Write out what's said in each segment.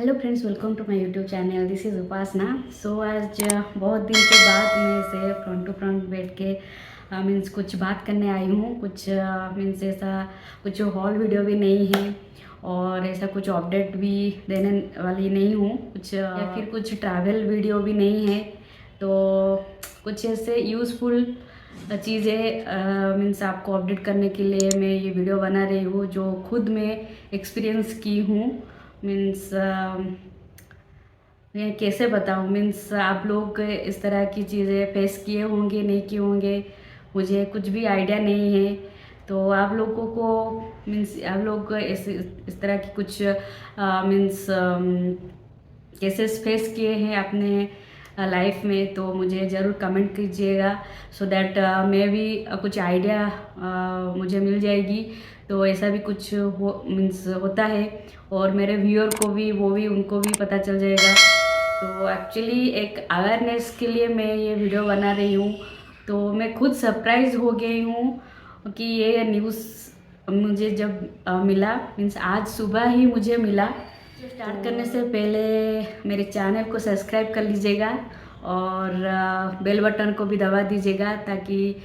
Hello friends, welcome to my YouTube channel. This is Upasana. So आज बहुत दिन के बाद मैं से फ्रंट टू फ्रंट बैठ के मीन्स कुछ बात करने आई हूँ। कुछ मीन्स ऐसा कुछ हॉल वीडियो भी नहीं है और ऐसा कुछ अपडेट भी देने वाली नहीं हूँ कुछ या फिर कुछ ट्रैवल वीडियो भी नहीं है। तो कुछ ऐसे यूज़फुल चीज़ें मीन्स आपको अपडेट करने के लिए मैं ये वीडियो बना रही हूँ, जो खुद मैं एक्सपीरियंस की हूँ। मीन्स मैं कैसे बताऊँ, मीन्स आप लोग इस तरह की चीज़ें फेस किए होंगे नहीं किए होंगे, मुझे कुछ भी आइडिया नहीं है। तो आप लोगों को मीन्स आप लोग इस तरह की कुछ मीन्स केसेस फेस किए हैं अपने लाइफ में, तो मुझे ज़रूर कमेंट कीजिएगा सो दैट मैं भी कुछ आइडिया मुझे मिल जाएगी। तो ऐसा भी कुछ हो मीन्स होता है और मेरे व्यूअर को भी उनको भी पता चल जाएगा। तो एक्चुअली एक अवेयरनेस के लिए मैं ये वीडियो बना रही हूँ। तो मैं खुद सरप्राइज़ हो गई हूँ कि ये न्यूज़ मुझे जब मिला, मीन्स आज सुबह ही मुझे मिला। स्टार्ट करने से पहले मेरे चैनल को सब्सक्राइब कर लीजिएगा और बेल बटन को भी दबा दीजिएगा, ताकि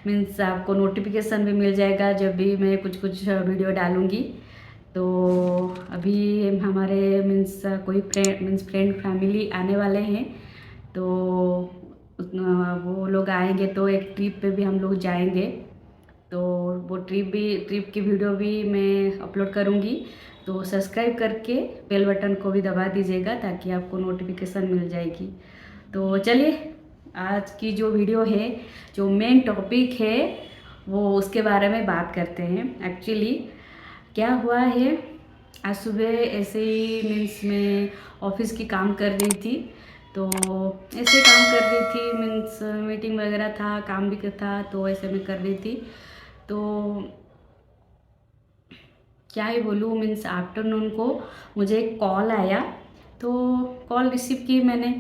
मीन्स आपको नोटिफिकेशन भी मिल जाएगा जब भी मैं कुछ वीडियो डालूँगी। तो अभी हमारे मीन्स कोई फ्रेंड फैमिली आने वाले हैं, तो वो लोग आएंगे तो एक ट्रिप पे भी हम लोग जाएंगे। तो वो ट्रिप की वीडियो भी मैं अपलोड करूँगी। तो सब्सक्राइब करके बेल बटन को भी दबा दीजिएगा ताकि आपको नोटिफिकेशन मिल जाएगी। तो चलिए, आज की जो वीडियो है, जो मेन टॉपिक है, वो उसके बारे में बात करते हैं। एक्चुअली क्या हुआ है, आज सुबह ऐसे ही मीन्स मैं ऑफिस की काम कर रही थी। तो ऐसे काम कर रही थी, मीन्स मीटिंग वगैरह था, काम भी था, तो ऐसे मैं कर रही थी। तो क्या ही बोलूँ, मीन्स आफ्टरनून को मुझे एक कॉल आया। तो कॉल रिसीव की मैंने।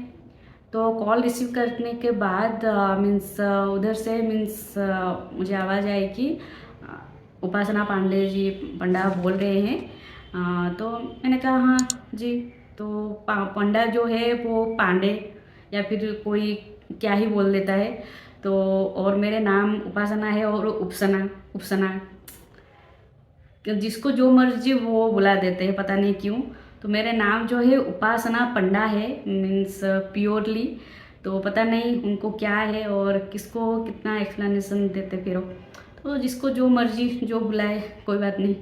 तो कॉल रिसीव करने के बाद मीन्स उधर से मीन्स मुझे आवाज़ आई कि उपासना पांडे जी पंडा बोल रहे हैं। तो मैंने कहा हाँ जी। तो पंडा जो है वो पांडे या फिर कोई क्या ही बोल देता है। तो और मेरे नाम उपासना है और उपसना उपसना, जिसको जो मर्जी वो बुला देते हैं, पता नहीं क्यों। तो मेरे नाम जो है उपासना पंडा है, मीन्स प्योरली। तो पता नहीं उनको क्या है और किसको कितना एक्सप्लेनेशन देते फिर। तो जिसको जो मर्जी जो बुलाए, कोई बात नहीं।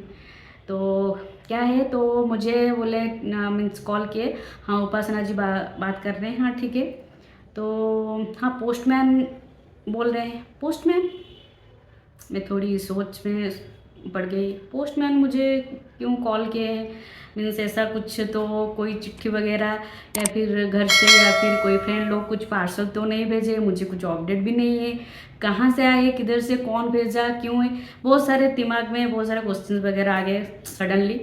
तो क्या है, तो मुझे बोले मीन्स कॉल किए, हाँ उपासना जी बात कर रहे हैं, हाँ ठीक है। तो हाँ पोस्टमैन बोल रहे हैं। पोस्टमैन, मैं थोड़ी सोच में पड़ गई। पोस्टमैन मुझे क्यों कॉल किए हैं, मीन्स ऐसा कुछ तो कोई चिट्ठी वगैरह या फिर घर से या फिर कोई फ्रेंड लोग कुछ पार्सल तो नहीं भेजे, मुझे कुछ अपडेट भी नहीं है, कहाँ से आए, किधर से, कौन भेजा, क्यों है, बहुत सारे दिमाग में बहुत सारे क्वेश्चन वगैरह आ गए सडनली।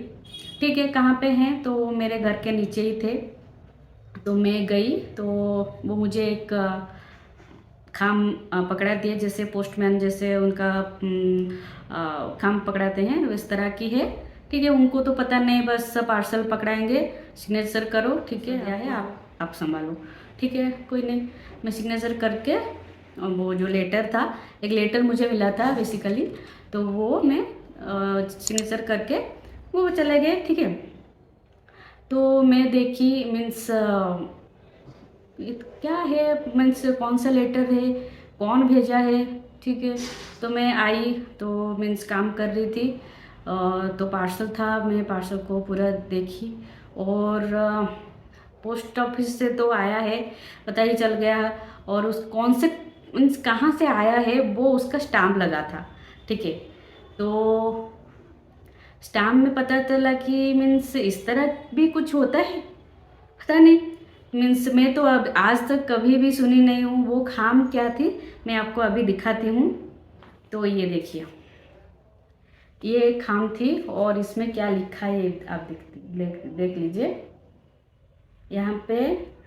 ठीक है, कहाँ पे हैं, तो मेरे घर के नीचे ही थे। तो मैं गई तो वो मुझे एक खाम पकड़ा दिए, जैसे पोस्टमैन जैसे उनका खाम पकड़ाते हैं इस तरह की है। ठीक है, उनको तो पता नहीं, बस पार्सल पकड़ाएंगे, सिग्नेचर करो, ठीक है, क्या है आप संभालो, ठीक है कोई नहीं। मैं सिग्नेचर करके वो जो लेटर था, एक लेटर मुझे मिला था बेसिकली, तो वो मैं सिग्नेचर करके वो चले गए। ठीक है, तो मैं देखी मीन्स क्या है, मीन्स कौन सा लेटर है, कौन भेजा है। ठीक है, तो मैं आई तो मीन्स काम कर रही थी। तो पार्सल था, मैं पार्सल को पूरा देखी और पोस्ट ऑफिस से तो आया है, पता ही चल गया। और उस कौन से मीन्स कहाँ से आया है वो उसका स्टाम्प लगा था। ठीक है, तो स्टाम्प में पता चला कि मीन्स इस तरह भी कुछ होता है, पता नहीं। मीन्स मैं तो अब आज तक कभी भी सुनी नहीं हूँ। वो खाम क्या थी, मैं आपको अभी दिखाती हूँ। तो ये देखिए, ये एक खाम थी और इसमें क्या लिखा है आप देख लीजिए। यहाँ पे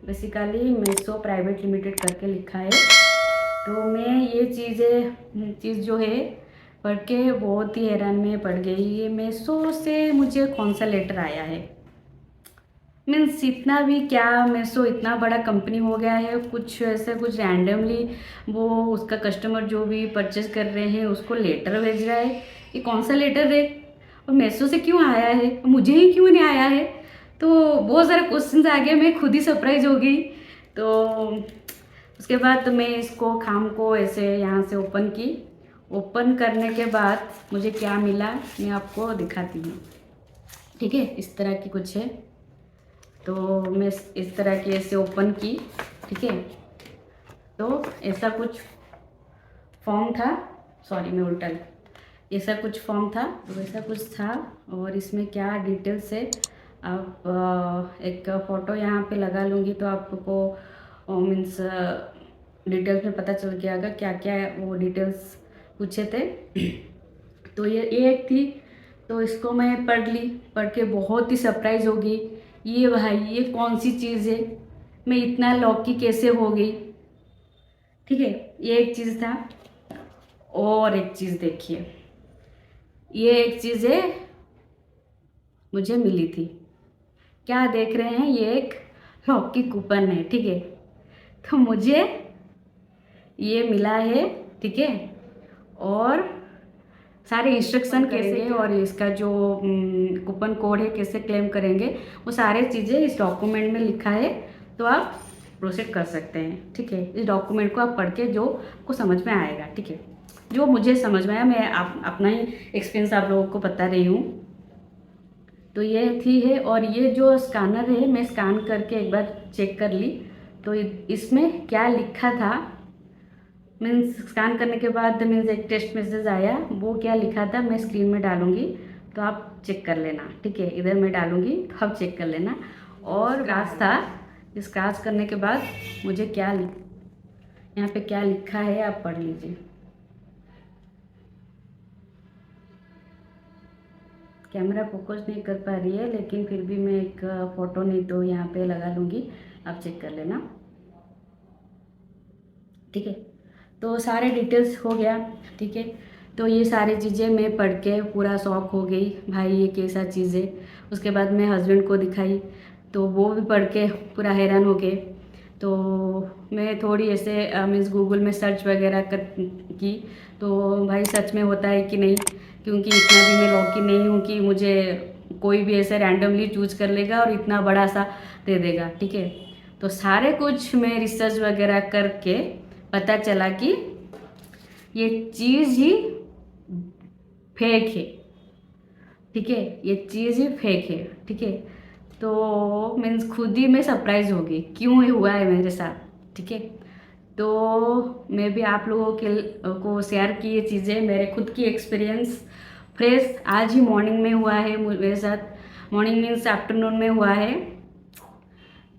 बेसिकली मेसो प्राइवेट लिमिटेड करके लिखा है। तो मैं ये चीज़ जो है पढ़ के बहुत ही हैरान में पड़ गई। ये मेसो से मुझे कौन सा लेटर आया है, मीन्स इतना भी क्या, मीशो इतना बड़ा कंपनी हो गया है, कुछ ऐसे कुछ रैंडमली वो उसका कस्टमर जो भी परचेज कर रहे हैं उसको लेटर भेज रहा है। ये कौन सा लेटर है और मीशो से क्यों आया है, मुझे ही क्यों नहीं आया है। तो बहुत सारे क्वेश्चंस आ गए, मैं खुद ही सरप्राइज हो गई। तो उसके बाद तो मैं इसको खाम को ऐसे यहाँ से ओपन की। ओपन करने के बाद मुझे क्या मिला मैं आपको दिखाती हूँ। ठीक है, इस तरह की कुछ है। तो मैं इस तरह की ऐसे ओपन की। ठीक है, तो ऐसा कुछ फॉर्म था, सॉरी मैं उल्टा, ऐसा कुछ फॉर्म था, तो वैसा कुछ था। और इसमें क्या डिटेल्स है, आप एक फ़ोटो यहाँ पे लगा लूँगी तो आपको मीन्स डिटेल्स में पता चल जाएगा क्या क्या वो डिटेल्स पूछे थे। तो ये एक थी, तो इसको मैं पढ़ ली, पढ़ के बहुत ही सरप्राइज हो गई। ये भाई ये कौन सी चीज़ है, मैं इतना लॉकी कैसे हो गई। ठीक है, ये एक चीज़ था। और एक चीज़ देखिए, ये एक चीज़ है मुझे मिली थी। क्या देख रहे हैं, ये एक लॉकी कूपन है। ठीक है, तो मुझे ये मिला है। ठीक है, और सारे इंस्ट्रक्शन कैसे और इसका जो कूपन कोड है कैसे क्लेम करेंगे वो सारे चीज़ें इस डॉक्यूमेंट में लिखा है। तो आप प्रोसीड कर सकते हैं। ठीक है, इस डॉक्यूमेंट को आप पढ़ के जो आपको समझ में आएगा। ठीक है, जो मुझे समझ में आया मैं अपना ही एक्सपीरियंस आप लोगों को बता रही हूँ। तो ये थी है, और ये जो स्कैनर है मैं स्कैन करके एक बार चेक कर ली। तो इसमें क्या लिखा था, मीन्स स्कैन करने के बाद मीन्स एक टेक्स्ट मैसेज आया, वो क्या लिखा था मैं स्क्रीन में डालूंगी तो आप चेक कर लेना। ठीक है, इधर मैं डालूंगी तो आप चेक कर लेना। और काज था, इस काज करने के बाद मुझे क्या यहाँ पे क्या लिखा है आप पढ़ लीजिए। कैमरा फोकस नहीं कर पा रही है, लेकिन फिर भी मैं एक फ़ोटो नहीं तो यहाँ पे लगा लूँगी, आप चेक कर लेना। ठीक है, तो सारे डिटेल्स हो गया। ठीक है, तो ये सारी चीज़ें मैं पढ़ के पूरा शौक हो गई, भाई ये कैसा चीज़ है। उसके बाद मैं हस्बैंड को दिखाई तो वो भी पढ़ के पूरा हैरान हो गए। तो मैं थोड़ी ऐसे मीन्स गूगल में सर्च वगैरह की, तो भाई सच में होता है कि नहीं, क्योंकि इतना भी मैं लॉकी नहीं हूँ कि मुझे कोई भी ऐसे रैंडमली चूज कर लेगा और इतना बड़ा सा दे देगा। ठीक है, तो सारे कुछ मैं रिसर्च वगैरह करके पता चला कि ये चीज़ ही फेक है। ठीक है, ये चीज़ ही फेक है। ठीक है, तो मीन्स खुद ही मैं सरप्राइज हो गई क्यों ये हुआ है मेरे साथ। ठीक है, तो मैं भी आप लोगों के को शेयर की ये चीज़ें, मेरे खुद की एक्सपीरियंस फ्रेश आज ही मॉर्निंग में हुआ है मेरे साथ। मॉर्निंग मीन्स आफ्टरनून में हुआ है,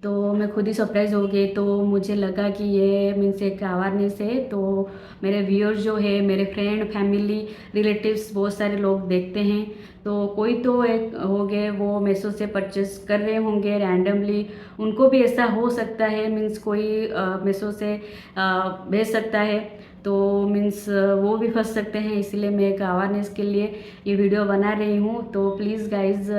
तो मैं खुद ही सरप्राइज हो गई। तो मुझे लगा कि ये मीन्स एक अवेयरनेस है, तो मेरे व्यूअर्स जो है, मेरे फ्रेंड फैमिली रिलेटिव्स बहुत सारे लोग देखते हैं, तो कोई तो एक हो गए वो मीशो से परचेस कर रहे होंगे रैंडमली, उनको भी ऐसा हो सकता है। मीन्स कोई मीशो से भेज सकता है, तो मीन्स वो भी फंस सकते हैं। इसलिए मैं एक अवेयरनेस के लिए ये वीडियो बना रही हूँ। तो प्लीज़ गाइज,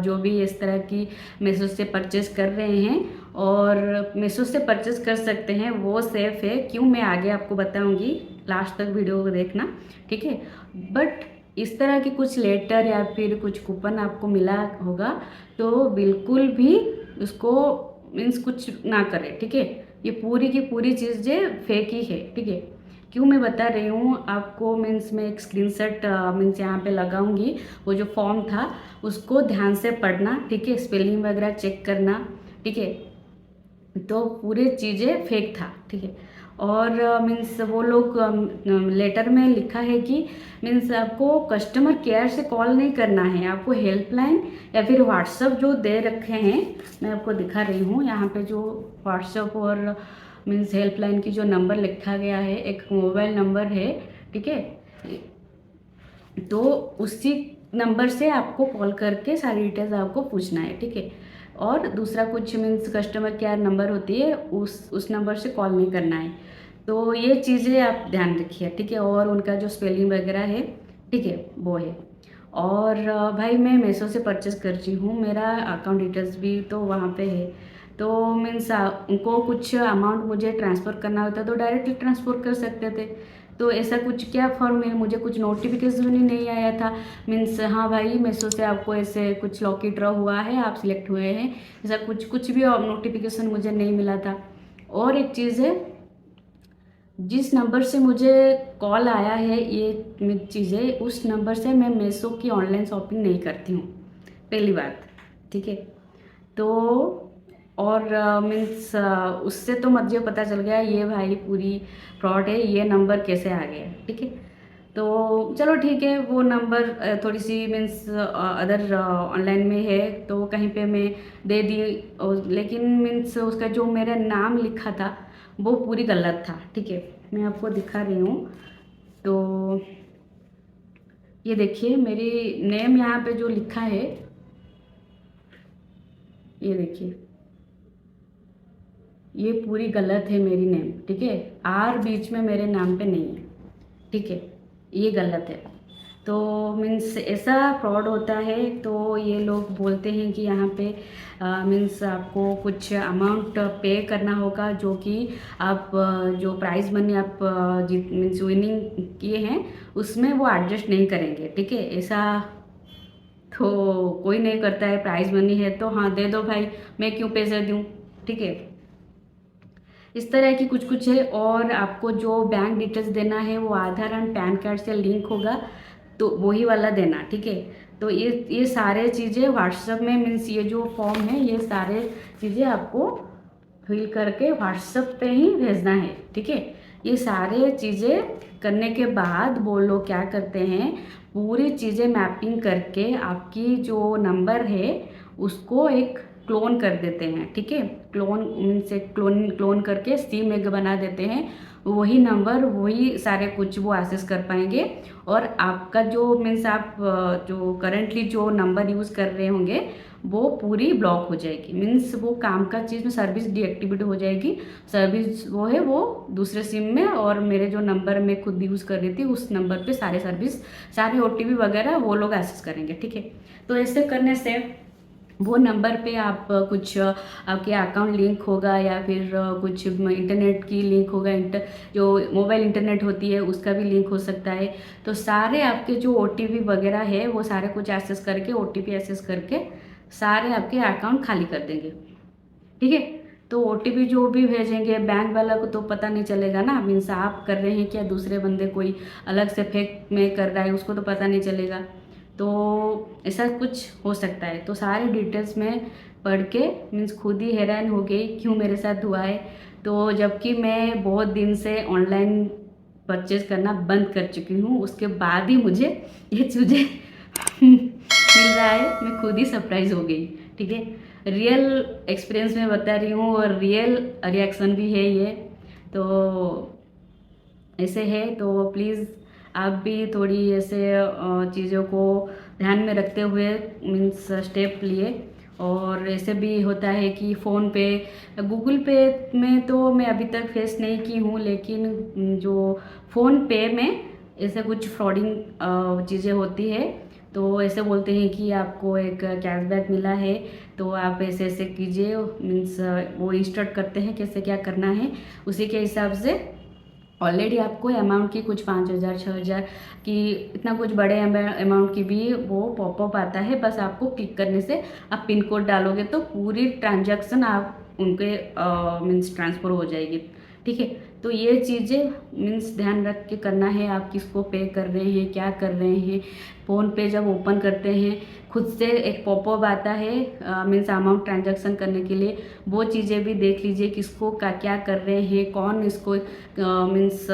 जो भी इस तरह की मीशो से परचेस कर रहे हैं और मीशो से परचेस कर सकते हैं, वो सेफ़ है। क्यों, मैं आगे आपको बताऊँगी, लास्ट तक वीडियो को देखना। ठीक है, बट इस तरह की कुछ लेटर या फिर कुछ कूपन आपको मिला होगा तो बिल्कुल भी उसको मीन्स कुछ ना करें। ठीक है, ये पूरी की पूरी चीज़ें फेक ही है। ठीक है, क्यों मैं बता रही हूँ आपको, मीन्स मैं एक स्क्रीनशॉट मीन्स यहाँ पे लगाऊंगी, वो जो फॉर्म था उसको ध्यान से पढ़ना। ठीक है, स्पेलिंग वगैरह चेक करना। ठीक है, तो पूरी चीज़ें फेक था। ठीक है, और मीन्स वो लोग लेटर में लिखा है कि मीन्स आपको कस्टमर केयर से कॉल नहीं करना है, आपको हेल्पलाइन या फिर व्हाट्सअप जो दे रखे हैं, मैं आपको दिखा रही हूँ यहाँ पे जो व्हाट्सअप और मीन्स हेल्पलाइन की जो नंबर लिखा गया है, एक मोबाइल नंबर है। ठीक है, तो उसी नंबर से आपको कॉल करके सारी डिटेल्स आपको पूछना है। ठीक है, और दूसरा कुछ मीन्स कस्टमर केयर नंबर होती है, उस नंबर से कॉल नहीं करना है। तो ये चीज़ें आप ध्यान रखिए। ठीक है, और उनका जो स्पेलिंग वगैरह है, ठीक है, वो है। और भाई मैं मीशो से परचेज़ करती हूँ, मेरा अकाउंट डिटेल्स भी तो वहाँ पे है। तो मीन्स उनको कुछ अमाउंट मुझे ट्रांसफ़र करना होता तो डायरेक्टली ट्रांसफ़र कर सकते थे। तो ऐसा कुछ क्या फॉर्म है, मुझे कुछ नोटिफिकेशन ही नहीं आया था। मीन्स हाँ भाई मीशो से आपको ऐसे कुछ लॉकी ड्रॉ हुआ है, आप सिलेक्ट हुए हैं, ऐसा कुछ कुछ भी नोटिफिकेशन मुझे नहीं मिला था। और एक चीज़ है, जिस नंबर से मुझे कॉल आया है ये चीज़ें, उस नंबर से मैं मीशो की ऑनलाइन शॉपिंग नहीं करती हूँ, पहली बात। ठीक है। तो और मीन्स उससे तो मुझे पता चल गया ये भाई पूरी फ्रॉड है, ये नंबर कैसे आ गया। ठीक है। तो चलो ठीक है, वो नंबर थोड़ी सी मीन्स अदर ऑनलाइन में है तो कहीं पे मैं दे दी, लेकिन मीन्स उसका जो मेरा नाम लिखा था वो पूरी गलत था। ठीक है, मैं आपको दिखा रही हूँ। तो ये देखिए मेरी नेम यहाँ पे जो लिखा है, ये देखिए ये पूरी गलत है मेरी नेम। ठीक है, आर बीच में मेरे नाम पे नहीं है। ठीक है, ये गलत है। तो मीन्स ऐसा फ्रॉड होता है, तो ये लोग बोलते हैं कि यहाँ पे मीन्स आपको कुछ अमाउंट पे करना होगा, जो कि आप जो प्राइज़ मनी आप जीत मीन्स विनिंग किए हैं उसमें वो एडजस्ट नहीं करेंगे। ठीक है, ऐसा तो कोई नहीं करता है। प्राइज़ मनी है तो हाँ दे दो भाई, मैं क्यों पैसे दूँ। ठीक है, इस तरह की कुछ कुछ है। और आपको जो बैंक डिटेल्स देना है वो आधार एंड पैन कार्ड से लिंक होगा, तो वही वाला देना। ठीक है, तो ये सारे चीज़ें व्हाट्सएप में मीन्स ये जो फॉर्म है ये सारे चीज़ें आपको फिल करके व्हाट्सएप पे ही भेजना है। ठीक है, ये सारे चीज़ें करने के बाद वो लोग क्या करते हैं, पूरी चीज़ें मैपिंग करके आपकी जो नंबर है उसको एक क्लोन कर देते हैं। ठीक है, क्लोन मीन्स एक क्लोन करके सिम एक बना देते हैं, वही नंबर वही सारे कुछ वो एक्सेस कर पाएंगे। और आपका जो मीन्स आप जो करंटली जो नंबर यूज़ कर रहे होंगे वो पूरी ब्लॉक हो जाएगी। मीन्स वो काम का चीज़ में सर्विस डीएक्टिवेट हो जाएगी। सर्विस वो है वो दूसरे सिम में, और मेरे जो नंबर मैं खुद यूज़ कर रही थी उस नंबर पे सारे सर्विस सारे ओटीपी वगैरह वो लोग एक्सेस करेंगे। ठीक है, तो ऐसे करने से वो नंबर पे आप कुछ आपके अकाउंट लिंक होगा या फिर कुछ इंटरनेट की लिंक होगा, जो मोबाइल इंटरनेट होती है उसका भी लिंक हो सकता है। तो सारे आपके जो ओटीपी वगैरह है वो सारे कुछ एक्सेस करके, ओटीपी एक्सेस करके सारे आपके अकाउंट खाली कर देंगे। ठीक है, तो ओटीपी जो भी भेजेंगे बैंक वाला को तो पता नहीं चलेगा ना, मीन्स आप कर रहे हैं क्या दूसरे बंदे कोई अलग से फेक में कर रहा है उसको तो पता नहीं चलेगा। तो ऐसा कुछ हो सकता है। तो सारे डिटेल्स में पढ़ के मीन्स खुद ही हैरान हो गई क्यों मेरे साथ हुआ है। तो जबकि मैं बहुत दिन से ऑनलाइन परचेज करना बंद कर चुकी हूँ, उसके बाद ही मुझे ये चीज़ें मिल रहा है, मैं खुद ही सरप्राइज हो गई। ठीक है, रियल एक्सपीरियंस में बता रही हूँ और रियल रिएक्शन भी है ये। तो ऐसे है, तो प्लीज़ आप भी थोड़ी ऐसे चीज़ों को ध्यान में रखते हुए मीन्स स्टेप लिए। और ऐसे भी होता है कि फ़ोन पे गूगल पे में तो मैं अभी तक फेस नहीं की हूँ, लेकिन जो फ़ोन पे में ऐसे कुछ फ्रॉडिंग चीज़ें होती है। तो ऐसे बोलते हैं कि आपको एक कैशबैक मिला है तो आप ऐसे ऐसे कीजिए, मीन्स वो इंस्ट्रक्ट करते हैं कैसे क्या करना है, उसी के हिसाब से ऑलरेडी आपको अमाउंट की कुछ 5,000 6,000 की इतना कुछ बड़े अमाउंट की भी वो पॉपअप आता है। बस आपको क्लिक करने से आप पिन कोड डालोगे तो पूरी ट्रांजैक्शन आप उनके मीन्स ट्रांसफ़र हो जाएगी। ठीक है, तो ये चीज़ें मीन्स ध्यान रख के करना है, आप किसको पे कर रहे हैं क्या कर रहे हैं। फ़ोन पे जब ओपन करते हैं खुद से एक पॉपअप आता है मीन्स अमाउंट ट्रांजैक्शन करने के लिए, वो चीज़ें भी देख लीजिए किसको क्या कर रहे हैं, कौन इसको मीन्स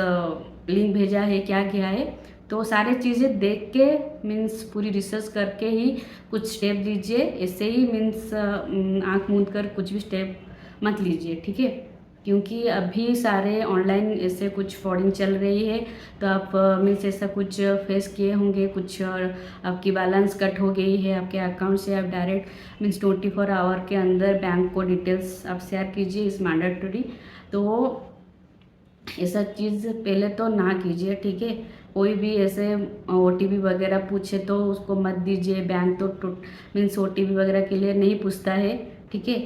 लिंक भेजा है क्या किया है। तो सारे चीज़ें देख के मीन्स पूरी रिसर्च करके ही कुछ स्टेप लीजिए। ऐसे ही मीन्स आँख मूंद कर कुछ भी स्टेप मत लीजिए। ठीक है, क्योंकि अभी सारे ऑनलाइन ऐसे कुछ फ्रॉडिंग चल रही है। तो आप मीन्स ऐसा कुछ फेस किए होंगे, कुछ और आपकी बैलेंस कट हो गई है आपके अकाउंट से, आप डायरेक्ट मीन्स 24 आवर के अंदर बैंक को डिटेल्स आप शेयर कीजिए, इस मैंडेटरी। तो ऐसा चीज़ पहले तो ना कीजिए। ठीक है, कोई भी ऐसे OTP वगैरह पूछे तो उसको मत दीजिए। बैंक तो मीन्स OTP वगैरह के लिए नहीं पूछता है, ठीक है।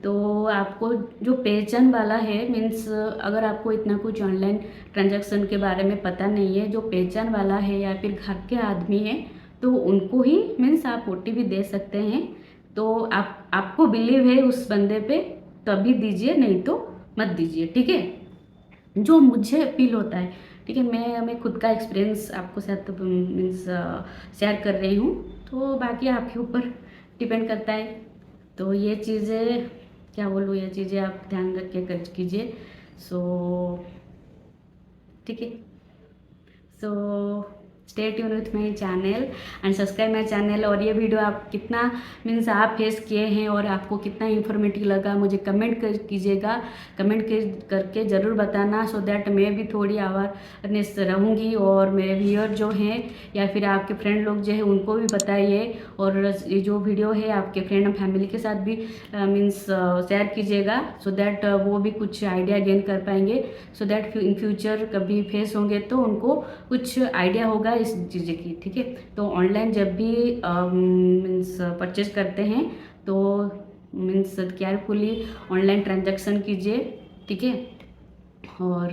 तो आपको जो पहचान वाला है, मीन्स अगर आपको इतना कुछ ऑनलाइन ट्रांजैक्शन के बारे में पता नहीं है, जो पहचान वाला है या फिर घर के आदमी है, तो उनको ही मीन्स आप OTP दे सकते हैं। तो आपको बिलीव है उस बंदे पे तभी दीजिए, नहीं तो मत दीजिए, ठीक है। जो मुझे फील होता है, ठीक है, मैं खुद का एक्सपीरियंस आपको साथ मीन्स शेयर कर रही हूँ, तो बाकी आपके ऊपर डिपेंड करता है। तो ये चीज़ें क्या बोलूँ, ये चीज़ें आप ध्यान रख के कर कीजिए। सो ठीक है, so stay tune with my channel and subscribe my channel. और ये वीडियो आप कितना मीन्स आप फेस किए हैं और आपको कितना इन्फॉर्मेटिव लगा मुझे कमेंट कीजिएगा, कमेंट करके ज़रूर बताना, सो दैट मैं भी थोड़ी अवेयरनेस रहूँगी और मेरे व्यूअर जो हैं या फिर आपके फ्रेंड लोग जो है उनको भी बताइए। और ये जो वीडियो है आपके फ्रेंड और फैमिली के साथ भी मीन्स शेयर कीजिएगा, सो दैट वो भी कुछ आइडिया गेन कर पाएंगे, सो दैट इन फ्यूचर कभी फेस होंगे तो उनको कुछ आइडिया होगा इस चीज़ की, ठीक है। तो ऑनलाइन जब भी मीन्स परचेज करते हैं तो मीन्स केयरफुली ऑनलाइन ट्रांजैक्शन कीजिए, ठीक है। और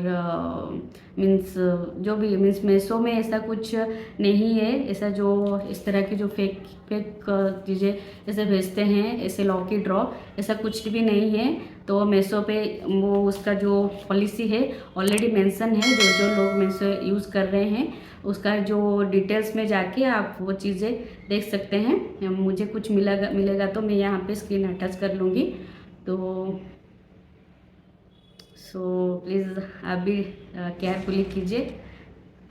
मीन्स जो भी मीन्स मीशो में ऐसा कुछ नहीं है, ऐसा जो इस तरह की जो फेक चीज़ें ऐसे भेजते हैं, ऐसे लॉकी ड्रॉ, ऐसा कुछ भी नहीं है। तो मीशो पे वो उसका जो पॉलिसी है ऑलरेडी मेंशन है, जो जो लोग मीशो यूज़ कर रहे हैं उसका जो डिटेल्स में जाके आप वो चीज़ें देख सकते हैं। मुझे कुछ मिलेगा तो मैं यहाँ पे स्क्रीन अटैच कर लूँगी। तो सो प्लीज़ आप भी केयरफुली कीजिए।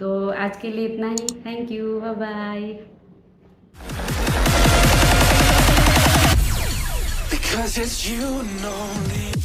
तो आज के लिए इतना ही, thank you, bye bye. Because it's you and only